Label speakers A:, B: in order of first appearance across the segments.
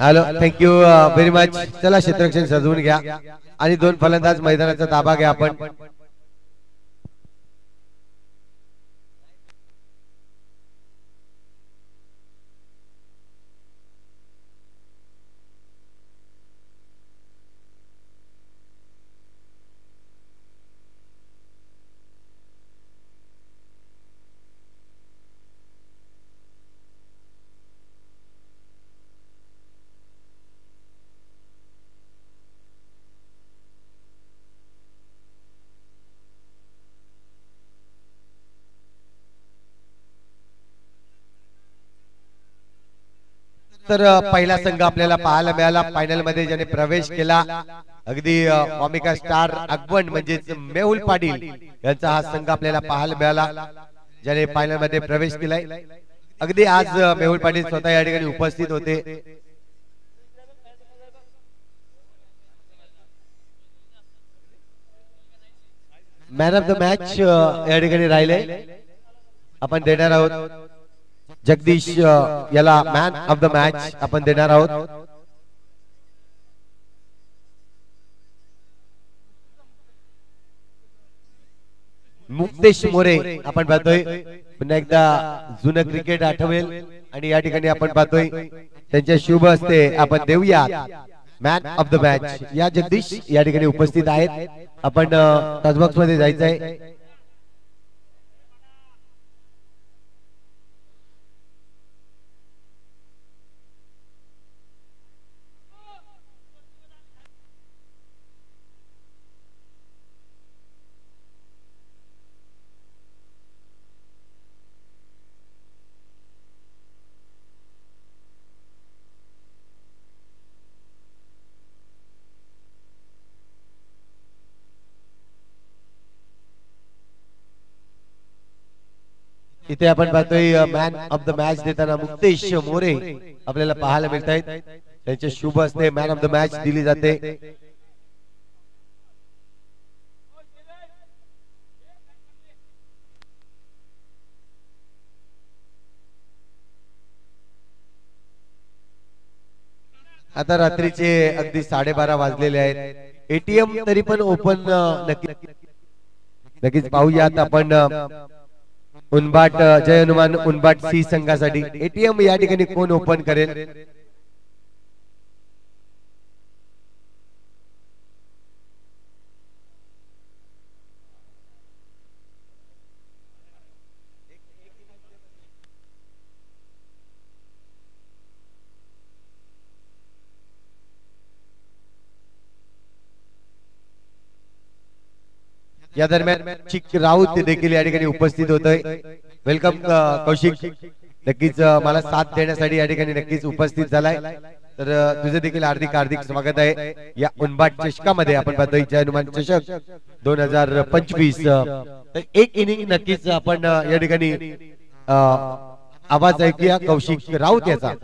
A: Hello thank you very much. चला क्षेत्ररक्षण सजवून घ्या आणि दोन फलंदाज मैदानाचा ताबा घ्या आपण. तर पहिला संघ आपल्याला पाहायला मिळाला फायनल मध्ये ज्याने प्रवेश केला. अगदी कॉमिका स्टार अगवण म्हणजेच मेहुल पाटील यांचा हा संघ आपल्याला पाहायला मिळाला ज्याने फायनल मध्ये प्रवेश केलाय. अगदी आज मेहुल पाटील स्वतः या ठिकाणी उपस्थित होते. मॅन ऑफ द मॅच या ठिकाणी राहिले आपण देणार आहोत. जगदीश याला मॅन ऑफ द मॅच आपण देणार आहोत. मुक्तेश मोरे आपण पाहतोय पुन्हा एकदा जुनं क्रिकेट आठवेल आणि या ठिकाणी आपण पाहतोय त्यांच्या शुभ हस्ते आपण देऊया मॅन ऑफ द मॅच. या जगदीश या ठिकाणी उपस्थित आहेत. आपण टचबॉक्स मध्ये जायचंय. इथे आपण पाहतोय मॅन ऑफ द मॅच देताना मुक्तेश मोरे आपल्याला पाहायला मिळत आहेत. त्यांचे शुभ हस्ते मॅन ऑफ द मॅच दिली जाते. आता रात्रीचे अगदी 12:30 वाजलेले आहेत. एटीएम तरी पण ओपन नक्कीच पाहूयात आपण. उनबाट जय हनुमान उनबाट सी संघासाठी एटीएम या ठिकाणी कोण ओपन करेल. या दरम्यान चिक राऊत देखील या ठिकाणी उपस्थित होतोय. वेलकम कौशिक. नक्कीच मला साथ देण्यासाठी या ठिकाणी नक्कीच उपस्थित झालाय. तर तुझे देखील हार्दिक हार्दिक स्वागत आहे या उनबाट चषकामध्ये. आपण पाहतोय जय हनुमान चषक 2025. तर एक इनिंग नक्कीच आपण या ठिकाणी आवाज ऐकूया कौशिक राऊत याचा.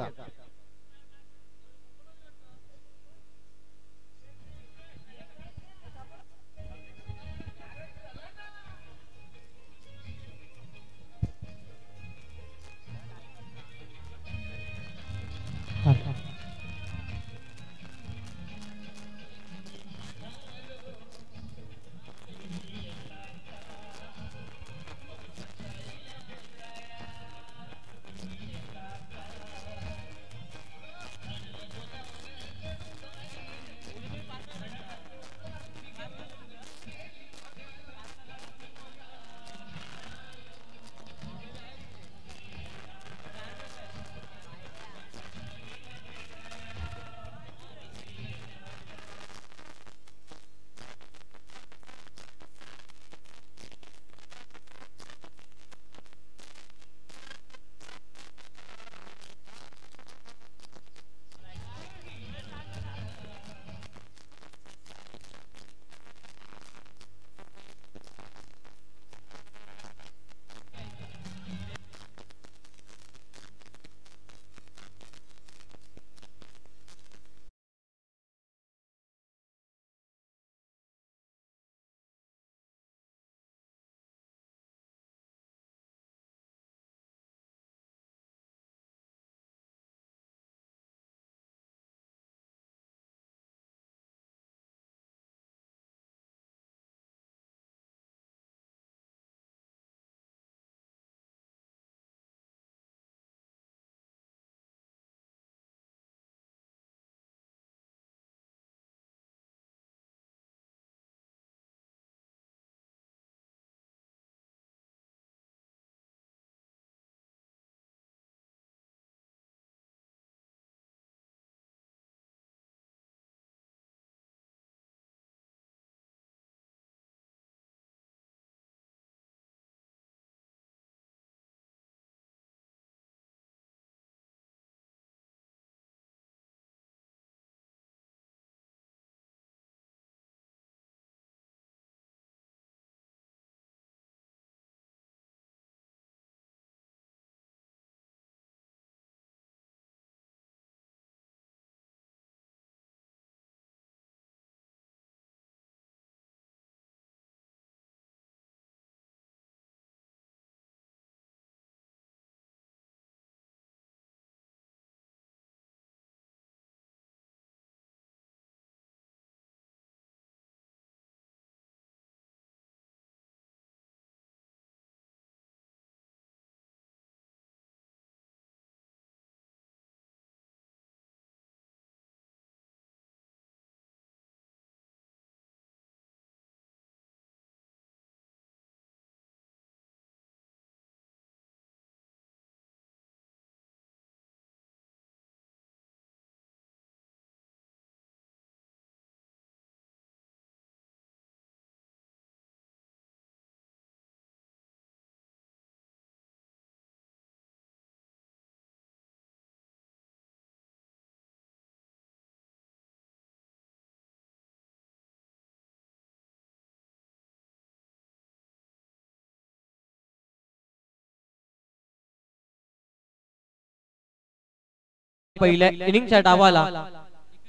B: पहिल्या इनिंगच्या डावाला.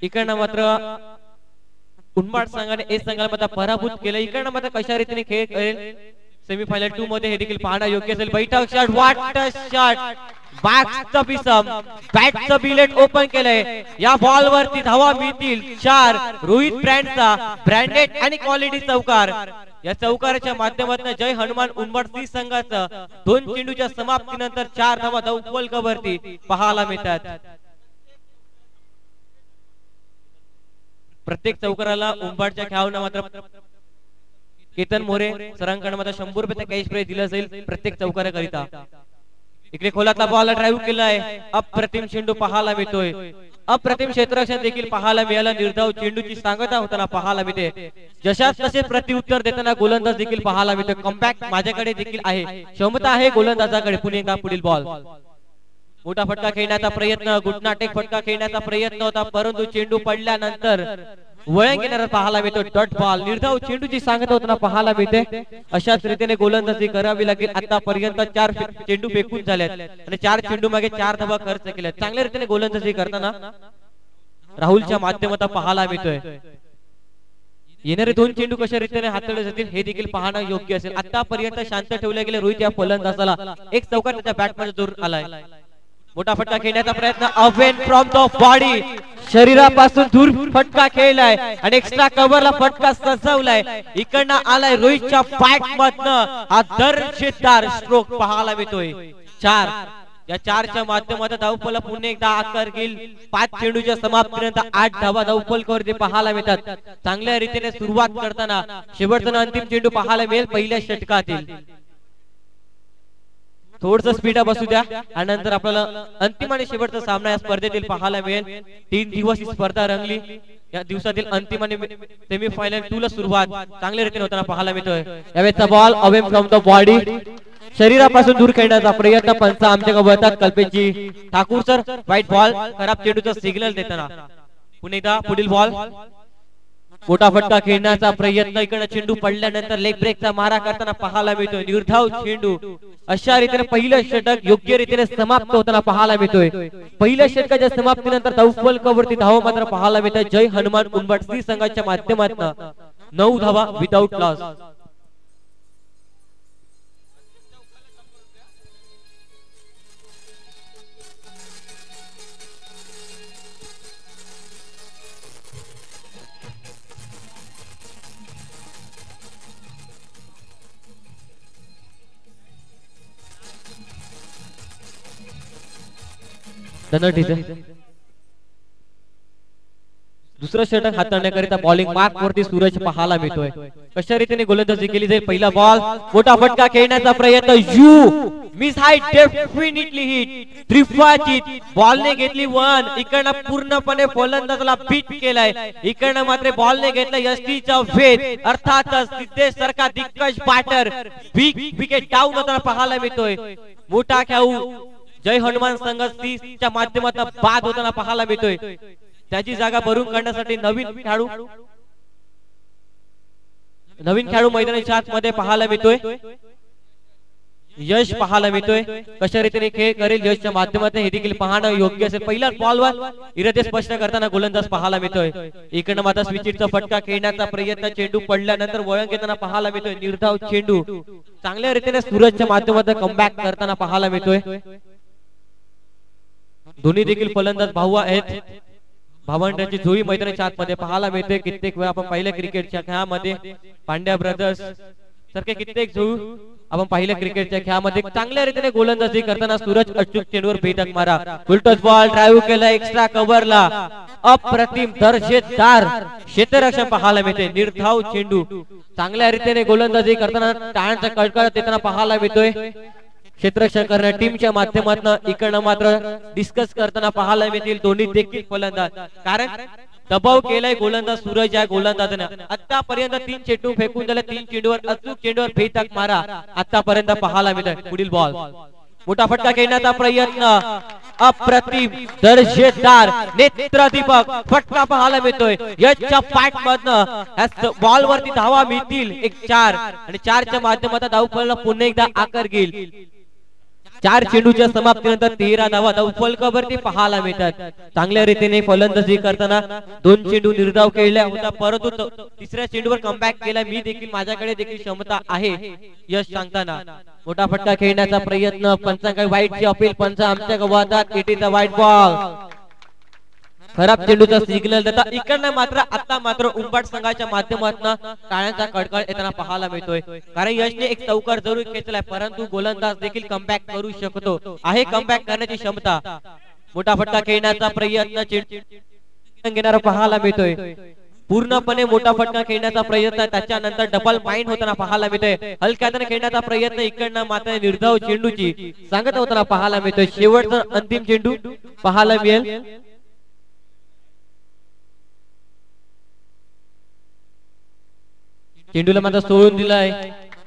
B: इकडनं मात्र उंबाड संघाने ए संघाला मात्र पराभूत केलं. इकडनं मात्र कशा रीतीने खेळ करेल सेमीफायनल 2 मध्ये हे देखील पाहणं योग्य असेल. बैठक शॉट, व्हॉट अ शॉट, बॅकचं पिसम, बॅटचं बिलेट ओपन केलंय. या बॉल वरती धावा मिळतील 4. रोहित ब्रँडचा ब्रँडेड आणि क्वालिटी चौकार. या चौकाराच्या माध्यमातून जय हनुमान उंबड सी संघाचं 2 चेंडूच्या समाप्तीनंतर 4 धावा धावफल कवरती पाहायला मिळतात. प्रत्येक चौकाराला उंबाडच्या खेळाडूंना मात्र केतन मोरे सरांकडे मात्र 100 रुपये कॅश प्राइज दिलं जाईल प्रत्येक चौकाराकरिता. इकडे खोलातला बॉल ड्राईव्ह केलाय. अप्रतिम चेंडू पाहायला मिळतोय. अप्रतिम क्षेत्ररक्षण देखील पाहायला मिळालं. निर्धाव चेंडूची सांगता होताना पाहायला मिळते. जशाच तसे प्रत्युत्तर देताना गोलंदाज देखील पाहायला मिळतोय. कमबॅक माझ्याकडे देखील आहे, क्षमता आहे गोलंदाजाकडे. पुन्हा पुढील बॉल, मोठा फटका खेळण्याचा प्रयत्न, गुटनाटेक फटका खेळण्याचा प्रयत्न होता, परंतु चेंडू पडल्यानंतर वळण घेणारा पाहायला मिळतो. डॉट बॉल, निर्धाव चेंडूची सांगता होताना पाहायला मिळते. अशाच रीतीने गोलंदाजी करावी लागेल. आतापर्यंत 4 चेंडू फेकून झालेत आणि 4 चेंडू मागे 4 धावा खर्च केल्या. चांगल्या रीतीने गोलंदाजी करताना राहुलच्या माध्यमातून पाहायला मिळतोय. येणारे 2 चेंडू कशा रीतीने हाताळले जातील हे देखील पाहणं योग्य असेल. आतापर्यंत शांत ठेवले गेले रोहित या फलंदाजाला. एक चौकार त्याच्या बॅटमध्ये जोर आलाय. मोठा फटका खेळण्याचा प्रयत्न, अवेन फ्रॉम द बॉडी, शरीरापासून दूर फटका खेळलाय आणि एक्स्ट्रा कव्हरला फटका सजवलाय. इकडनं आलाय रोहितच्या बॅट मधनं. हा दर्जेदार स्ट्रोक पाहायला मिळतोय. 4. या 4च्या माध्यमातून धावफल पुन्हा एकदा आकार घेईल. 5 चेंडूच्या समाप्तीनंतर 8 धावा धावफल कवरती पाहायला मिळतात. चांगल्या रीतीने सुरुवात करताना शेवटचा अंतिम चेंडू पाहायला मिळेल पहिल्या षटकातील. थोडस स्पीड बसू द्या आणि नंतर आपल्याला अंतिम आणि शेवटचा सामना या स्पर्धेतील पाहायला मिळेल. 3 दिवस ही स्पर्धा रंगली. या दिवसातील अंतिम आणि सेमीफायनल 2 ला सुरुवात चांगल्या रीतीने होताना पाहायला मिळतोय. यावेळेचा ball away from the body, शरीरापासून दूर खेळण्याचा प्रयत्न. पंच आमच्या वळतात कल्पेशजी ठाकूर सर. व्हाईट बॉल, खराब चेंडूचा सिग्नल देताना पुन्हा एकदा पुढील बॉल. मोठा फटका खेळण्याचा प्रयत्न. इकडे चेंडू पडल्यानंतर लेग ब्रेकचा मारा करताना पाहायला मिळतोय. निर्धाव चेंडू. अशा रीतीने पहिलं षटक योग्य रीतीने समाप्त होताना पाहायला मिळतोय. पहिल्या षटकाच्या समाप्तीनंतर धावफल कवरती धावा मात्र पाहायला मिळतोय. जय हनुमान उंबड सी संघाच्या माध्यमातून 9 धावा विदाउट लॉस. दुसरं षटक हाताळण्याकरिता बॉलिंग मार्क वरती सूरज पाहायला मिळतोय. कशा रीतीने गोलंदाजी केली जाईल. पहिला बॉल, मोठा फटका खेळण्याचा प्रयत्न. You miss height, definitely hit. त्रिफाची बॉलने घेतली 1. इकडनं पूर्णपणे फलंदाजाला बीट केलाय. इकडनं मात्र बॉलने घेतलं यष्टीचा वेध. अर्थातच सिद्धेश सारखा दिग्गज बॅटर बिग विकेट डाऊन होताना पाहायला मिळतोय. मोठा खेळाडू जय हनुमान संघ च्या माध्यमातून बाद होताना पाहायला मिळतोय. त्याची जागा भरून काढण्यासाठी नवीन खेळाडू मैदानाच्या आतमध्ये पाहायला मिळतोय. यश पाहायला मिळतोय. कशा रीतीने खेळ करेल यशच्या माध्यमातून हे देखील पाहणं योग्य असेल. पहिल्या बॉलवर इरादे स्पष्ट करताना गोलंदाज पाहायला मिळतोय. इकडनं मात्र स्विचिटचा फटका खेळण्याचा प्रयत्न. चेंडू पडल्यानंतर वळण घेताना पाहायला मिळतोय. निर्धाव चेंडू चांगल्या रीतीने सूरजच्या माध्यमातून कमबॅक करताना पाहायला मिळतोय. दोन्ही देखील फलंदाज भाऊ आहेत. भावंडांची जोडी मैदानाच्या आतमध्ये पाहायला मिळते. कित्येक वेळा आपण पाहिलं क्रिकेटच्या खेळामध्ये पांड्या ब्रदर्स सारखे कित्येक जोडी आपण पाहिलं क्रिकेटच्या खेळामध्ये. चांगल्या रीतीने गोलंदाजी करताना सूरज अचूक चेंडूवर भेदक मारा. उलटच बॉल ड्राईव्ह केला एक्स्ट्रा कव्हरला. अप्रतिम दर्जेदार क्षेत्ररक्षण पाहायला मिळते. निर्धाव चेंडू चांगल्या रीतीने गोलंदाजी करताना टाळ्यांचा कडकड देताना पाहायला मिळतोय. क्षेत्ररक्षण करण्या टीमच्या माध्यमातून इकडनं मात्र डिस्कस करताना पाहायला मिळतील दोन्ही देखील फलंदाज. कारण दबाव केलाय गोलंदाज सूरज या गोलंदाजाने. आतापर्यंत 3 चेंडू फेकून झाले. 3 चेंडूवर अचूक चेंडूवर भेदक मारा आतापर्यंत पाहायला मिळतोय. पुढील बॉल, मोठा फटका खेळण्याचा प्रयत्न. अप्रतिम दर्जेदार नेत्रदीपक फटका पाहायला मिळतोय. याच्या पॅट मधनं बॉल वरती धावा मिळतील. 4 आणि 4च्या माध्यमातून धावफलला पुन्हा एकदा आकार घेईल. 4 चेंडूच्या समाप्तीनंतर 13 धावा धावफलकावरती पाहायला मिळतात। चांगल्या रीतीने फलंदाजी करताना 2 चेंडू निर्धाव केला होता, परंतु तिसऱ्या चेंडूवर कमबॅक केला। मी देखील माझ्याकडे देखील क्षमता आहे यश सांगताना मोठा फटका खेळण्याचा प्रयत्न, पंचांकडे वाईटची अपील, पंच आमच्या गव्हातात, इट इज अ वाईट बॉल। खराब चेंडूचा सिग्नल देता इकडनं मात्र आता मात्र उंबाट संघाच्या माध्यमातून टाळ्यांचा कडकड येताना पाहायला मिळतोय, कारण यशने एक चौकार जरूर खेचलाय, परंतु गोलंदाज देखील कमबॅक करू शकतो, आहे कमबॅक करण्याची क्षमता। मोठा फटका खेळण्याचा प्रयत्न घेणारा पाहायला मिळतोय, पूर्णपणे मोठा फटका खेळण्याचा प्रयत्न, त्याच्यानंतर डबल पॉइंट होताना पाहायला मिळतोय। हलक्याने खेळण्याचा प्रयत्न इकडनं मात्र निर्धाव चेंडूची सांगत होताना पाहायला मिळतोय। शेवटचा अंतिम चेंडू पाहायला मिळेल। चेंडूला मात्र सोडून दिलाय,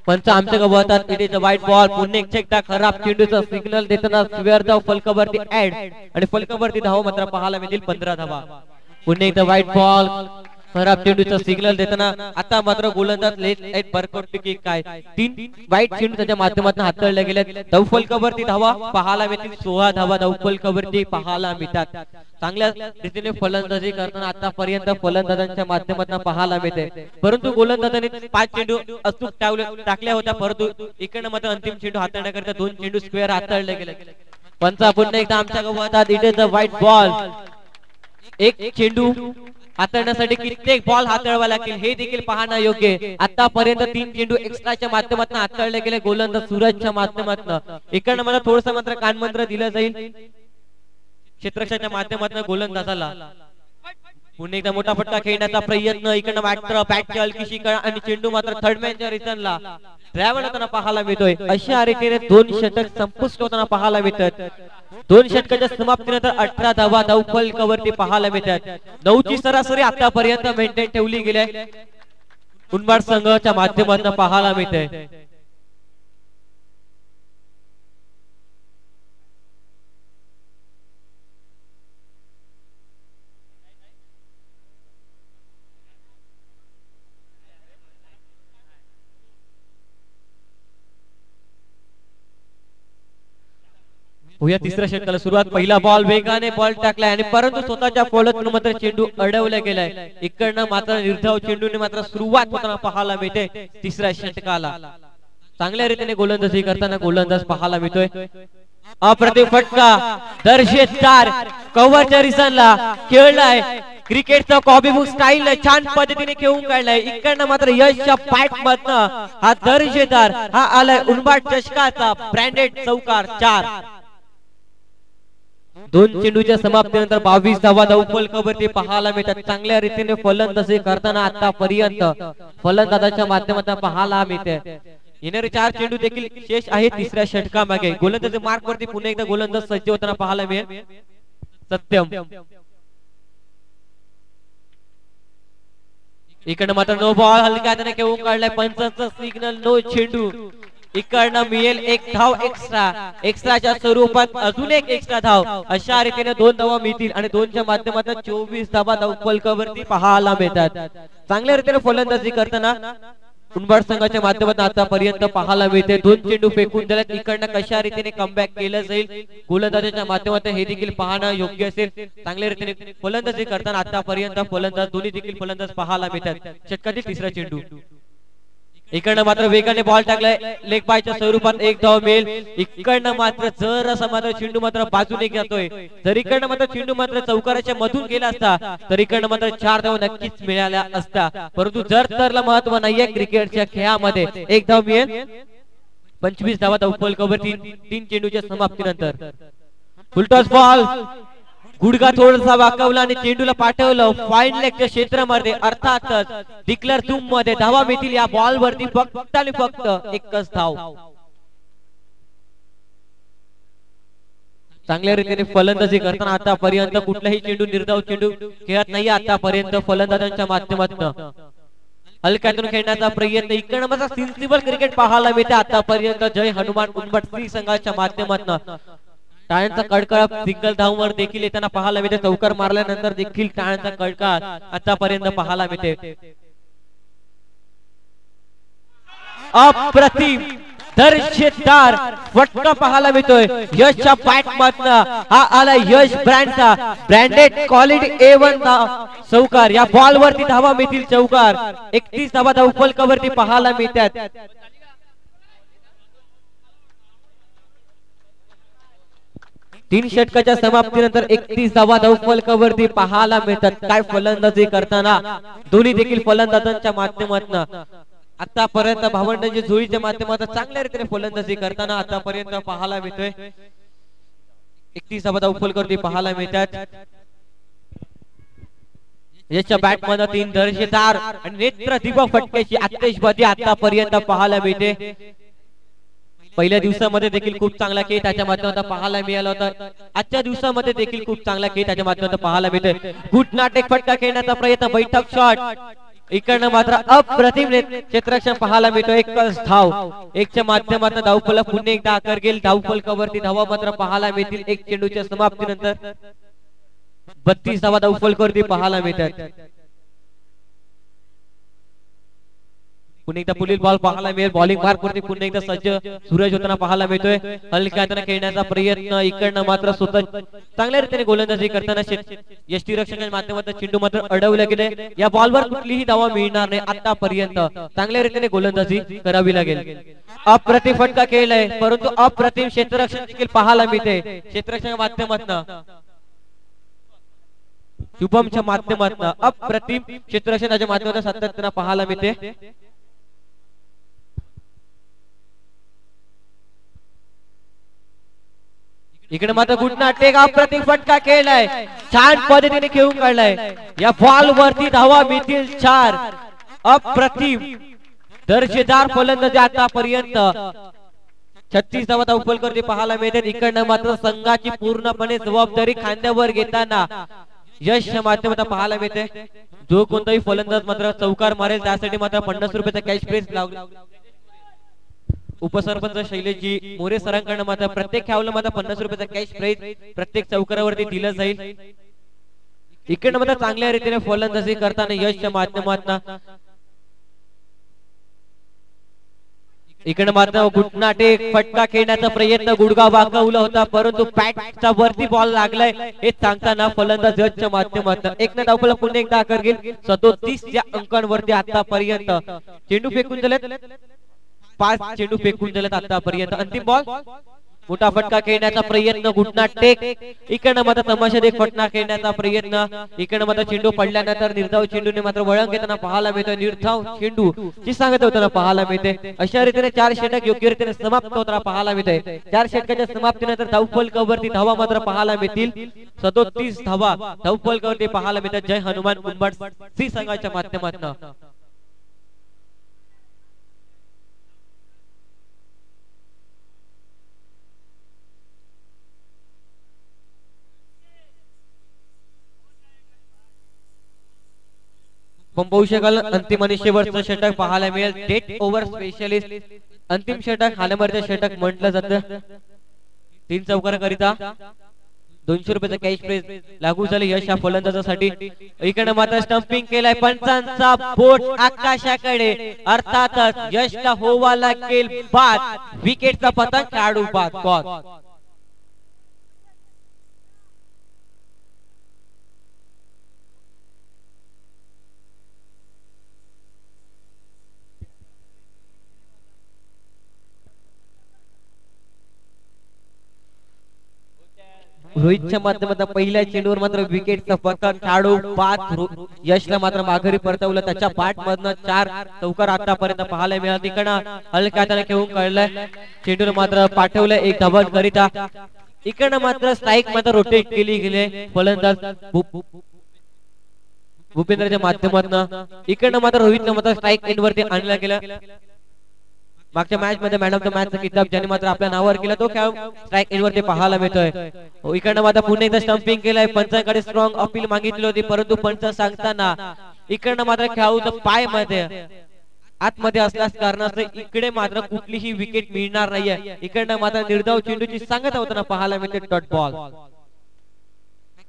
B: पंच आमच्या गव्हातात, इट इज अ वाईट बॉल। पुन्हा एकदा खराब चेंडूचा सिग्नल देताना स्क्वेअर धाव फलकावरती ऍड आणि फलकावरती धाव मात्र पाहायला मिळतील 15 धावा। पुन्हा एकदा वाईट बॉल, खराब चेंडूचा सिग्नल देताना आता मात्र गोलंदाज लेट बरकट की काय 3 वाईट चेंडू त्याच्या माध्यमातून हाताळले गेले। धावफलकावरती धावा पाहायला मिळतील 16 धावा धावफलकावरती पाहायला मिळतात। चांगल्या रीतीने फलंदाजी करताना आतापर्यंत फलंदाजांच्या माध्यमातून पाहायला मिळते, परंतु गोलंदाजांनी 5 चेंडू अचूक टाकल्या होत्या, परंतु इकडनं मात्र अंतिम चेंडू हाताळण्याकरिता 2 चेंडू स्क्वेअर हाताळले गेले। पंचा पुन्हा एकदा आमच्या गव्हातात, इट इज अ वाईट बॉल। एक चेंडू हाताळण्यासाठी कित्येक बॉल हाताळावा लागतील हे देखील पाहणं योग्य। आतापर्यंत 3 चेंडू एक्स्ट्राच्या माध्यमातून हाताळले गेले गोलंदाज सूरजच्या माध्यमातून। इकडनं मला थोडंसं मात्र कानमंत्र दिलं जाईल क्षेत्ररक्षकाच्या माध्यमातून गोलंदाजाला। पुन्हा एकदा मोठा फटका खेळण्याचा प्रयत्न, इकडनं मात्र बॅटची हलकीशी कळा आणि चेंडू मात्र थर्डमॅनच्या रिटर्नला ट्रॅव्हल होताना पाहायला मिळतोय। अशा रीतीने 2 षटक संपुष्ट होताना पाहायला मिळतात। 2 षटकाच्या समाप्तीनंतर 18 धावा धावफलकावरती पाहायला मिळतात। 9 ची सरासरी आतापर्यंत मेंटेन ठेवली गेली आहे उंबाट संघाच्या माध्यमातून पाहायला मिळते। या तिसऱ्या षटकाला सुरुवात, पहिला बॉल वेगाने बॉल टाकलाय आणि परंतु स्वतःच्या फॉलोतून मात्र चेंडू अडवला गेलाय। इकडनं मात्र निर्धाव चेंडूने मात्र सुरुवात होताना पाहायला मिळते तिसऱ्या षटकाला। चांगल्या रीतीने गोलंदाजी करताना गोलंदाज पाहायला मिळतोय। अप्रतिम फटका दर्शेदार कव्हरच्या रिसनला खेळलाय, क्रिकेटचा कॉपी बुक स्टाईल छान पद्धतीने खेळून काढलाय। इकडनं मात्र यशच्या पाईप मधनं हा दर्शेदार हा आलाय उंबाट चषकाचा ब्रँडेड चौकार 4। 2 चेंडूच्या समाप्तीनंतर 22 धावा धावफलकावरती पाहायला मिळतात। चांगल्या रीतीने फलंदाजी करताना आतापर्यंत फलंदाजाच्या माध्यमातून पाहायला मिळते। येणारे 4 चेंडू देखील शेष आहे तिसऱ्या षटकामागे। गोलंदाजी मार्क वरती पुन्हा एकदा गोलंदाज सज्ज होताना पाहायला मिळेल सत्यम। इकडनं मात्र नो बॉल, हलक्या हाताने खेळून काढलाय, पंचांचा सिग्नल नो चेंडू। इकडनं मिळेल 1 धाव एक्स्ट्राच्या स्वरूपात अजून एक एक्स्ट्रा धाव। अशा रीतीने 2 धावा मिळतील आणि 2च्या माध्यमातून 24 धावा धावफलकावरती पाहायला मिळतात। चांगल्या रीतीने फलंदाजी करताना उंबाट संघाच्या माध्यमातून आतापर्यंत पाहायला मिळते। 2 चेंडू फेकून दिलेत, इकडनं कशा रीतीने कमबॅक केलं जाईल गोलंदाजाच्या माध्यमातून हे देखील पाहणं योग्य असेल। चांगल्या रीतीने फलंदाजी करताना आतापर्यंत फलंदाज दोन्ही देखील फलंदाज पाहायला मिळतात। षटकातील तिसरा चेंडू, इकडनं मात्र वेगाने बॉल टाकलाय, लेग बायच्या स्वरूपात 1 धाव मिळेल। इकडनं मात्र जर असा मात्र चेंडू मात्र बाजूने जातोय, जर इकडनं मात्र चेंडू मात्र चौकाराच्या मधून गेला असता तर इकडनं मात्र 4 धाव नक्कीच मिळाल्या असता, परंतु जर तरला महत्व नाहीये क्रिकेटच्या खेळामध्ये। 1 धाव मिळेल, 25 धावा धावफलकावरती 3 चेंडूच्या समाप्तीनंतर। फुलटॉस बॉल, गुडघा थोडासा वाकवला आणि चेंडूला पाठवलं फाईन लेगच्या क्षेत्रामध्ये, अर्थातच डिक्लेअर झूम मध्ये धावा मिळतील या बॉल वरती फक्त आणि फक्त 1च धाव। चांगल्या रीतीने फलंदाजी करताना आतापर्यंत कुठलाही चेंडू निर्धाव चेंडू खेळत नाही आतापर्यंत फलंदाजांच्या माध्यमातून। हलक्यातून खेळण्याचा प्रयत्न, इकडनं माझा सेन्सिबल क्रिकेट पाहायला मिळते आतापर्यंत जय हनुमान उंबाट श्री संघाच्या माध्यमातून। टाळ्यांचा कडकड सिंगल धाववर देखील येताना पाहायला मिळते, चौकार मारल्यानंतर देखील टाळ्यांचा कडकड आतापर्यंत पाहायला मिळते। अप्रतिम दर्जेदार फटका पाहायला मिळतोय यशच्या बॅट मधनं. हा आला यश ब्रँडचा ब्रँडेड क्वालिटी A1 चौकार. या बॉल वरती धावा मिळतील चौकार. 31 धावा धावफलकावरती पाहायला मिळतात. तीन षटकाच्या समाप्तीनंतर 31 धावा धावफलकावरती पाहायला मिळतात. काय फलंदाजी करताना दोन्ही देखील फलंदाजांच्या माध्यमातून आतापर्यंत भावंडांची जोडीच्या माध्यमातून चांगल्या रीतीने फलंदाजी करताना आतापर्यंत पाहायला मिळतोय. 31 धावा धावफलकावरती पाहायला मिळतात. याच्या बॅट मध्ये 3 दर्जेदार आणि नेत्र दिपक फटक्याची आतिषबाजी आतापर्यंत पाहायला मिळते. पहिल्या दिवसामध्ये देखील खूप चांगला खेळ त्याच्या माध्यमातून पाहायला मिळाला होता. आजच्या दिवसामध्ये देखील खूप चांगला खेळ त्याच्या माध्यमातून पाहायला मिळतोय. गुड नाटेक फटका खेळण्याचा प्रयत्न, बैठक शॉट. इकडनं मात्र अप्रतिम क्षेत्ररक्षण पाहायला मिळतो. एकच धाव, एकच्या माध्यमातून धावफलक पुन्हा एकदा आकार गेल. धावफलकावरती धावा मात्र पाहायला मिळतील. एक चेंडूच्या समाप्तीनंतर 32 धावा धावफलकावरती पाहायला मिळतात. पुन्हा एकदा पुढील बॉल पाहायला मिळेल. बॉलिंग मार्क वरती पुन्हा एकदा सज्ज सूरज होताना पाहायला मिळतोय. हलक्या हाताने खेळण्याचा प्रयत्न, इकडनं मात्र स्वतः चांगल्या रीतीने गोलंदाजी करताना यष्टीरक्षकांच्या माध्यमातून चेंडू मात्र अडवले गेले. या बॉलवर कुठलीही धावा मिळणार नाही. आतापर्यंत चांगल्या रीतीने गोलंदाजी करावी लागेल. अप्रतिम फटका खेळलाय, परंतु अप्रतिम क्षेत्ररक्षण देखील पाहायला मिळते. क्षेत्ररक्षकांच्या माध्यमातून शुभमच्या माध्यमातून अप्रतिम क्षेत्ररक्षणाच्या माध्यमातून सातत्याने पाहायला मिळते. इकडे मात्र गुडनाटेक अप्रतिम फटका खेळलाय, छान पद्धतीने खेळून काढलाय. या बॉल वरती धावा मिळतील 4. अप्रतिम दर्जेदार फलंदाजी आतापर्यंत 36 धावा धावफलकावरती पाहायला मिळतात. इकडनं मात्र संघाची पूर्णपणे जबाबदारी खांद्यावर घेताना यश माध्यमातून पाहायला मिळते. जो कोणताही फलंदाज मात्र चौकार मारेल त्यासाठी मात्र 50 रुपयाचा कॅश प्राइज लावला. उपसरपंच शैलेशजी मोरे सरांकडून मात्र प्रत्येक खेळाडूला मात्र 50 रुपयाचा कॅश प्राइज प्रत्येक चौकारावरती दिलं जाईल. इकडनं मात्र चांगल्या रीतीने फलंदाजी करताना यशच्या माध्यमातून इकडे मात्र गुडनाटेक फटका खेळण्याचा प्रयत्न, गुडगा वाकवला होता परंतु पॅटच्या वरती बॉल लागलाय हे सांगताना फलंदाज यशच्या माध्यमातून एक ना धावफलक पुन्हा एकदा आकार घेईल. 37 या अंकांवरती आतापर्यंत चेंडू फेकून दिलेत. 5 चेंडू फेकून दिलेत आतापर्यंत. अंतिम बॉल, मोठा फटका खेळण्याचा प्रयत्न गुडनाटेक. इकडनं मात्र तमाशा एक फटका खेळण्याचा प्रयत्न. इकडनं मात्र चेंडू पडल्यानंतर निर्धाव चेंडूने मात्र वळण घेताना पाहायला मिळतो. निर्धाव चेंडू ची सांगत होताना पाहायला मिळते. अशा रीतीने 4 षटक योग्य रीतीने समाप्त होताना पाहायला मिळते. 4 षटकाच्या समाप्तीनंतर धावफलकावरती धावा मात्र पाहायला मिळतील. 37 धावा धावफलकावरती पाहायला मिळतात. जय हनुमान कुंभार सी संघाच्या माध्यमातून. पण पाहू शकाल अंतिम आणि शेवटचं षटक पाहायला मिळेल. डेट ओव्हर स्पेशलिस्ट अंतिम षटक हालमरचं षटक म्हटलं जातं. 3 चौकाराकरिता 200 रुपयाचा कॅश प्राइज लागू झाले यश या फलंदाजासाठी. इकडे मात्र स्टंपिंग केलाय, पंचांचा बोट आकाशाकडे. अर्थातच यशला होवा लागेल बाद. विकेटचा पतंग काढू बाद. रोहितच्या माध्यमातून पहिल्या चेंडूवर मात्र विकेटचा पतंग काढू बाद. यशला मात्र माघारी परतवलं. त्याच्या बॅट मधनं 4 चौकार आतापर्यंत पाहायला मिळाला. तिकडनं हलक्या हाताने खेळून काढलाय. चेंडूवर मात्र पाठवलं एक धावा करिता. इकडनं मात्र स्ट्राईक मात्र रोटेट केली गेले फलंदाज भूपेंद्रच्या माध्यमातून. इकडनं मात्र रोहितला मात्र स्ट्राईक एंड वरती आणला गेला. मागच्या मॅच मध्ये मॅन ऑफ द मॅच चा किताब ज्याने मात्र आपल्या नावावर केला तो खेळ स्ट्राईक एंड वरती पाहायला मिळतोय. इकडनं मात्र पुन्हा एकदा स्टंपिंग केलाय. पंचांकडे स्ट्रॉंग अपील मागितली होती परंतु पंच सांगताना इकडनं मात्र खेळाडूचं पाय मध्ये आतमध्ये असल्यास कारणास्तव इकडे मात्र कुठलीही विकेट मिळणार नाहीये. इकडनं मात्र निर्धाव चेंडूची सांगत होताना पाहायला मिळते. Dot ball.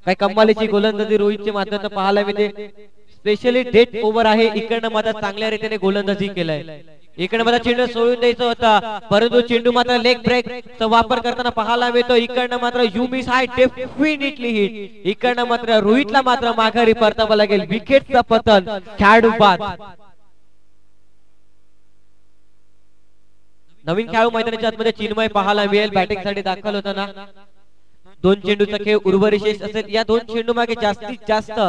B: काय कमालीची गोलंदाजी रोहितच्या माध्यमातून पाहायला मिळते. स्पेशली डेट ओव्हर आहे. इकडनं मात्र चांगल्या रीतीने गोलंदाजी केलाय. इकडे मला चेंडू सोडून द्यायचा होता, परंतु चेंडू मात्र लेग ब्रेकचा वापर करताना पाहायला मिळतो. इकडनं मात्र you miss hi definitely hit. इकडनं मात्र रोहितला मात्र माघारी परतावं लागेल. विकेटचा पतन खेळाडू बाद. नवीन खेळाडू मैदानाच्या आतमध्ये चिन्मय पाहायला मिळेल. बॅटिंग साठी दाखल होताना 2 चेंडूचा खेळ उर्वरिशेष असेल. या 2 चेंडू मागे जास्तीत जास्त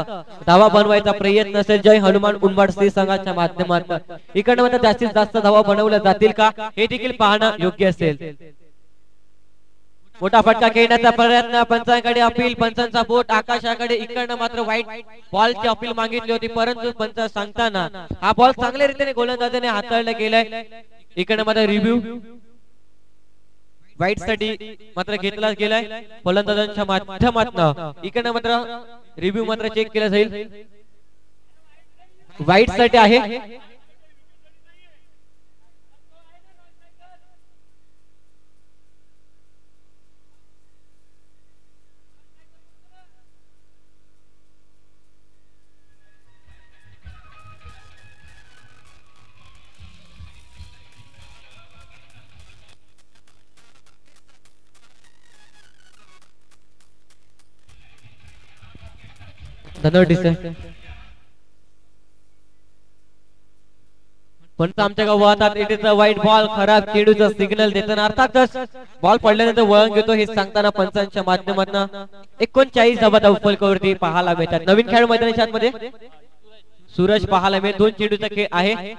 B: धावा बनवायचा प्रयत्न असेल जय हनुमान उंबाड श्री संघाच्या माध्यमातून. इकडनं मात्र जास्तीत जास्त धावा बनवल्या जातील का हे देखील पाहणं योग्य असेल. मोठा फटका खेळण्याचा प्रयत्न, पंचांकडे अपील, पंचांचा बोट आकाशाकडे. इकडनं मात्र व्हाईट बॉलची अपील मागितली होती, परंतु पंच सांगताना हा बॉल चांगल्या रीतीने गोलंदाजाने हाताळला गेलाय. इकडनं मात्र रिव्ह्यू व्हाईट साठी मात्र घेतला गेलाय फलंदाजांच्या माध्यमातून. इकडनं मात्र रिव्ह्यू मात्र चेक केला जाईल. व्हाईट साठी आहे. पण आमच्या गावात it is a white ball. खराब चेंडूचा सिग्नल देताना अर्थातच बॉल पडल्यानंतर वळण घेतो हे सांगताना पंचांच्या माध्यमातून 39 धावा फलकावरती पाहायला मिळतात. नवीन खेळ मैदानाच्या आतमध्ये सूरज पाहायला मिळेल. 2 चेंडूचा खेळ आहे.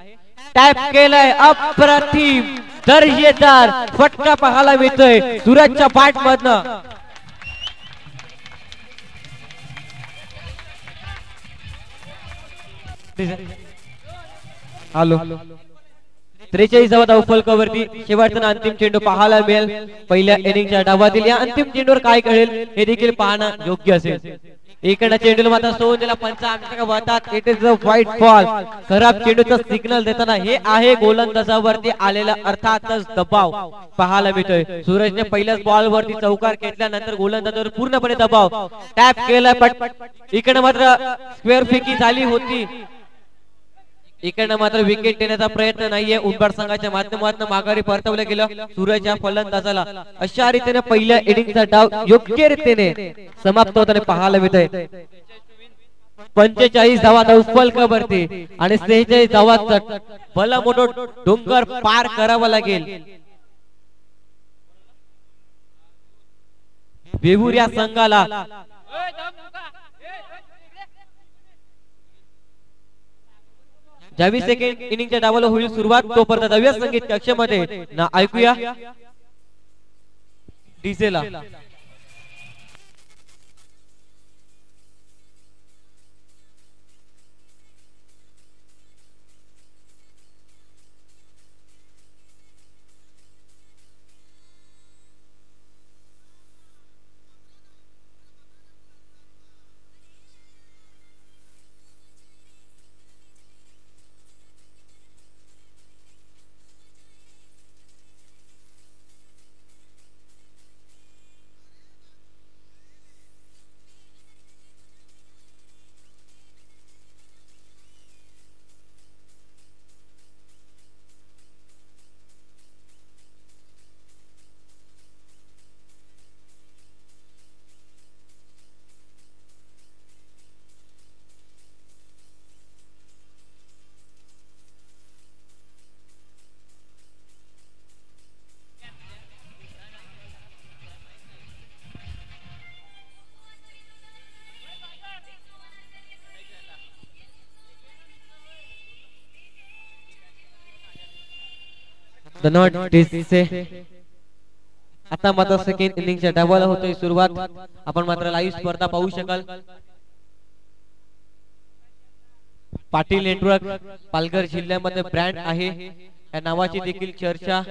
B: टॅप केलाय, अप्रतिम दर्जेदार फटका पाहायला मिळतोय सूरजच्या बॅट मधनं. हॅलो 43 धावा फलकावरती शेवटचा अंतिम चेंडू पाहायला मिळेल पहिल्या इनिंगच्या डावातील. या अंतिम चेंडूवर काय कळेल हे देखील पाहणं योग्य असेल. इकडे चेंडूला मात्र सोडून दिला पंच आमच्या गावात. It is a white ball. खराब चेंडूचा सिग्नल देताना हे आहे गोलंदाजावरती आलेला अर्थातच दबाव पाहायला मिळतोय. सूरजने पहिल्याच बॉल वरती चौकार घेतल्यानंतर गोलंदाजावर पूर्णपणे दबाव. टॅप केला, इकडे मात्र स्क्वेअर फेकी झाली होती. इकडनं मात्र विकेट देण्याचा प्रयत्न नाहीये. उंबाड संघाच्या माध्यमातून माघारी परतवलं गेलं सूरज या फलंदाजाला. अशा रीतीने पहिल्या इनिंगचा डाव योग्य रीतीने समाप्त होताना पाहायला मिळतोय. 45 धावा फलकावरती आणि 46 धावांचा भला मोठा डोंगर पार करावा लागेल वेवूर या संघाला. ज्यावेळी सेकंड इनिंगच्या डावाला होईल सुरुवात तोपर्यंत दव्या संगीत कक्षामध्ये ना ऐकूया डीजेला. आता मात्र सेकंड इनिंगच्या डावाला होतोय सुरुवात. आपण मात्र लाईव्ह स्पर्धा पाहू शकाल. पाटील नेटवर्क पालघर जिल्ह्यामध्ये ब्रँड आहे. या नावाची देखील चर्चा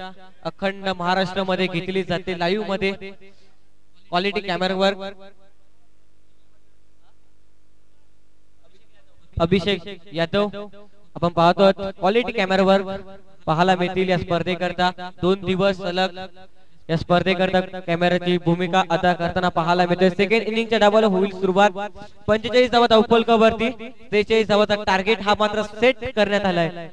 B: अखंड महाराष्ट्रामध्ये घेतली जाते. लाईव्ह मध्ये क्वालिटी कॅमेरावर अभिषेक यादव आपण पाहतो. क्वालिटी कॅमेरावर पाहायला मिळतील या स्पर्धेकरता. 2 दिवस सलग या स्पर्धेकरता कॅमेराची भूमिका अदा करताना पाहायला मिळते. सेकंड इनिंगच्या डावाला होईल सुरुवात. 45 धावा फलकावरती 43 धावाचा टार्गेट हा मात्र सेट करण्यात आलाय.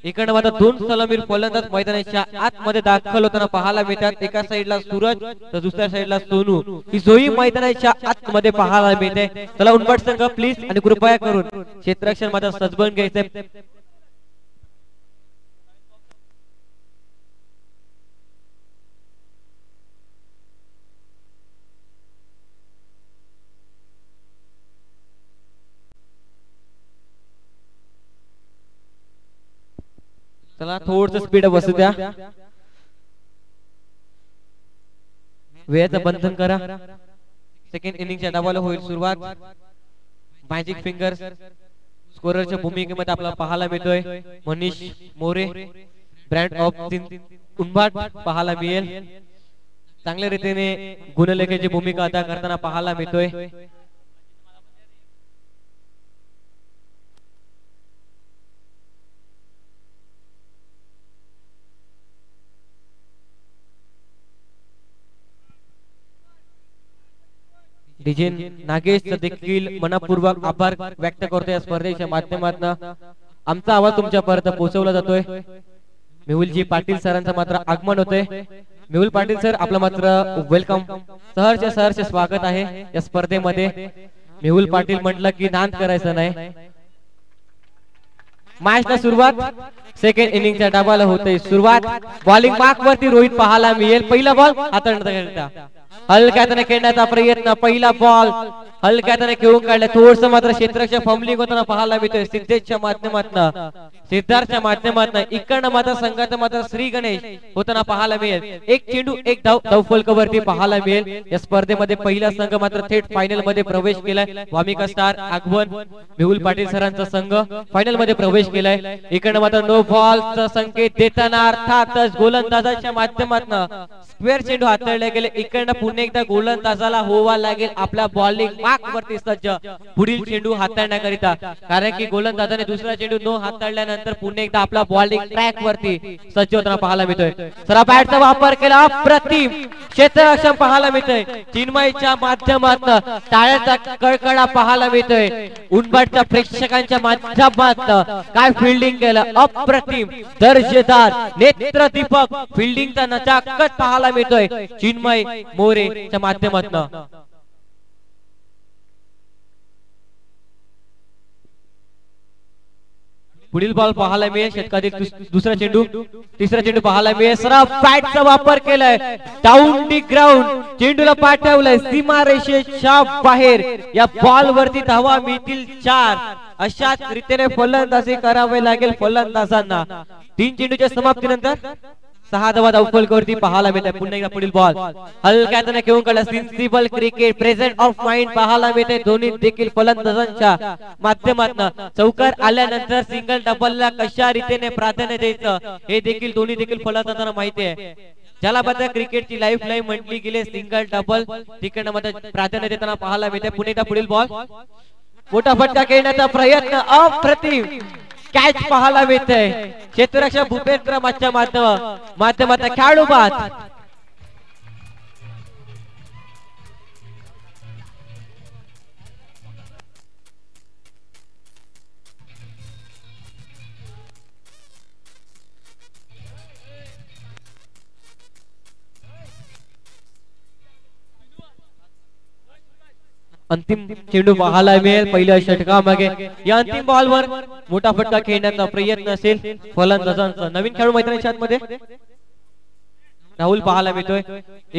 B: इकडनं मात्र दोन सलामीर फलंदाज मैदानाच्या आतमध्ये दाखल होताना पाहायला मिळतात. एका साईडला सूरज तर दुसऱ्या साईडला सोनू. ही जोई मैदानाच्या आतमध्ये पाहायला मिळते. चला उंबट संघ प्लीज आणि कृपया करून क्षेत्ररक्षण मात्र सजबन घ्यायचंय. चला थोडस स्पीड बसू द्या. वेळेचं बंधन करा. सेकंड इनिंगच्या डावाला होईल सुरुवात. मॅजिक फिंगर्स स्कोररच्या भूमिकेमध्ये आपल्याला पाहायला मिळतोय मनीष मोरे. ब्रँड ऑफ उंबाट पाहायला मिळेल. चांगल्या रीतीने गुणलेखाची भूमिका अदा करताना पाहायला मिळतोय. डीजे नागेश देखील मनपूर्वक आभार व्यक्त करतोय. या स्पर्धेच्या माध्यमातून आमचा आवाज तुमच्यापर्यंत पोहोचवला जातोय. मेहुलजी पाटील सरांचं मात्र आगमन होतंय. मेहुल पाटील सर आपलं मात्र वेलकम, सहर्ष स्वागत आहे या स्पर्धेमध्ये. मेहुल पाटील म्हटलं की नांद करायचं नाही. मॅचला सुरुवात सेकंड इनिंगच्या डावाला होते सुरुवात. बॉलिंग मार्क वरती रोहित पाहायला मिळेल. पहिला बॉल हाताळण्याकरिता हलक्याने खेळण्याचा प्रयत्न. पहिला बॉल हलक्याने खेळून काढला. थोडस मात्र क्षेत्ररक्षक फंबलिंग होताना पाहायला मिळतोय सिद्धेशच्या माध्यमातून, सिद्धार्थच्या माध्यमातून. इकडनं मात्र संघाचं मात्र श्री गणेश होताना पाहायला मिळेल. एक चेंडू एक धाव फलकावरती पाहायला मिळेल. या स्पर्धेमध्ये पहिला संघ मात्र थेट फायनल मध्ये प्रवेश केलाय. वामिका स्टार आगवण मेहुल पाटील सरांचा संघ फायनल मध्ये प्रवेश केलाय. इकडनं मात्र नो बॉलचा संकेत देताना अर्थातच गोलंदाजाच्या माध्यमातून स्क्वेअर चेंडू हाताळले गेले. इकडनं पुन्हा एकदा गोलंदाजाला होवा लागेल आपल्या बॉलिंग मार्क वरती सज्ज पुढील चेंडू हाताळण्याकरिता, कारण की गोलंदाजाने दुसरा चेंडू न हाताळल्यानंतर पुन्हा एकदा आपला बॉलिंग ट्रॅक वरती सज्ज होताना पाहायला मिळतोय. सरा बॅटचा वापर केला. अप्रतिम क्षेत्ररक्षण पाहायला मिळतोय. चिन्मयच्या माध्यमातून टाळ्याचा कडकडा पाहायला मिळतोय. उंबरच्या प्रेक्षकांच्या माध्यमातून काय फिल्डिंग केलं. अप्रतिम दर्जेदार नेत्रदीपक फिल्डिंगचा नजाकत पाहायला मिळतोय चिन्मय मोरेच्या माध्यमातून. पुढील बॉल पाहायला मिळेल. षटकातील दुसरा चेंडू तिसरा चेंडू पाहायला मिळेल. सराफ बॅटचा वापर केलाय. डाऊन दी ग्राउंड चेंडूला पाठवलंय सीमारेषेच्या बाहेर. या बॉल वरती धावा मिळतील 4. अशाच रीतीने फलंदाजी करावे लागेल फलंदाजांना. 3 चेंडूच्या समाप्तीनंतर 6 धावा धावफलकावरती पाहायला मिळतात. पुन्हा एकदा पुढील बॉल हलक्याने घेऊन काढला. Sensible cricket present of mind पाहायला मिळते दोन्ही देखील फलंदाजांच्या माध्यमातून. चौकार आल्यानंतर सिंगल डबलला कशा रीतीने प्राधान्य द्यायचं हे देखील दोन्ही देखील फलंदाजांना माहिती आहे. ज्याला बद्दल क्रिकेटची लाईफ लाईन म्हटली गेली सिंगल डबल तिकडनं मध्ये प्राधान्य देताना पाहायला मिळते. पुन्हा एकदा पुढील बॉल मोठा फटका खेळण्याचा प्रयत्न. अप्रतिम कॅच पाहायला मिळते. क्षेत्ररक्षक भूपेंद्र माच्या माध्यमात खेळाडू बाद. अंतिम चेंडू पाहायला मिळेल पहिल्या षटकामागे. या अंतिम बॉलवर मोठा फटका खेळण्याचा प्रयत्न असेल फलंदाजांचा. नवीन खेळाडू मैदानाच्या आतमध्ये राहुल पाहायला मिळतोय.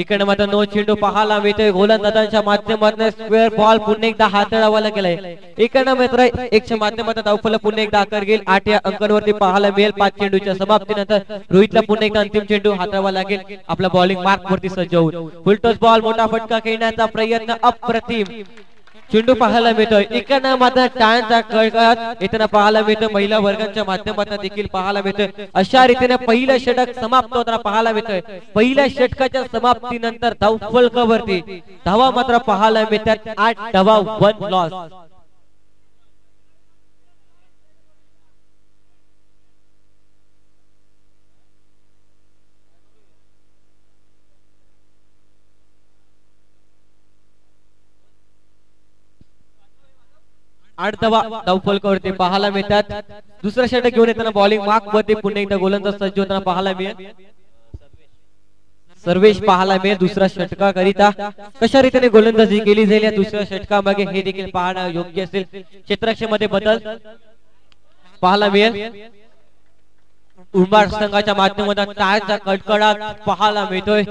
B: इकडे मात्र नो चेंडू पाहायला मिळतोय. गोलंदाजांच्या माध्यमातून स्क्वेअर बॉल पुन्हा एकदा हाताळावा गेलाय. इकडे मात्र एकच्या माध्यमातून धावफलक पुन्हा एकदा आकार घेईल. 8 या अंकांवरती पाहायला मिळेल. 5 चेंडूच्या समाप्तीनंतर रोहितला पुन्हा एकदा अंतिम चेंडू हाताळावा लागेल आपला बॉलिंग मार्क वरती सज्ज होऊन. फुलटॉस बॉल मोठा फटका खेळण्याचा प्रयत्न. अप्रतिम चेंडू पाहायला मिळतोय. इकडनं मात्र टाळ्यांचा कडकडाट येताना पाहायला मिळतोय. महिला वर्गाच्या माध्यमातून देखील पाहायला मिळतोय. अशा रीतीने पहिलं षटक समाप्त होताना पाहायला मिळतोय. पहिल्या षटकाच्या समाप्तीनंतर धावफलकावरती धावा मात्र पाहायला मिळतात. 8 धावा 1 लॉस. 8 धावा धावफलकावरती पाहायला मिळतात. दुसरा षटक घेऊन येताना बॉलिंग मार्क वरती पुन्हा एकदा गोलंदाज सज्ज होताना पाहायला मिळेल. सर्वेश पाहायला मिळेल दुसरा षटकाकरिता कशा रीतीने गोलंदाजी केली जाईल या दुसऱ्या षटकामागे हे देखील पाहणं योग्य असेल. क्षेत्ररक्षणामध्ये बदल पाहायला मिळेल. उंबाड संघाच्या माध्यमातून टाळ्यांचा कडकडाट पाहायला मिळतोय.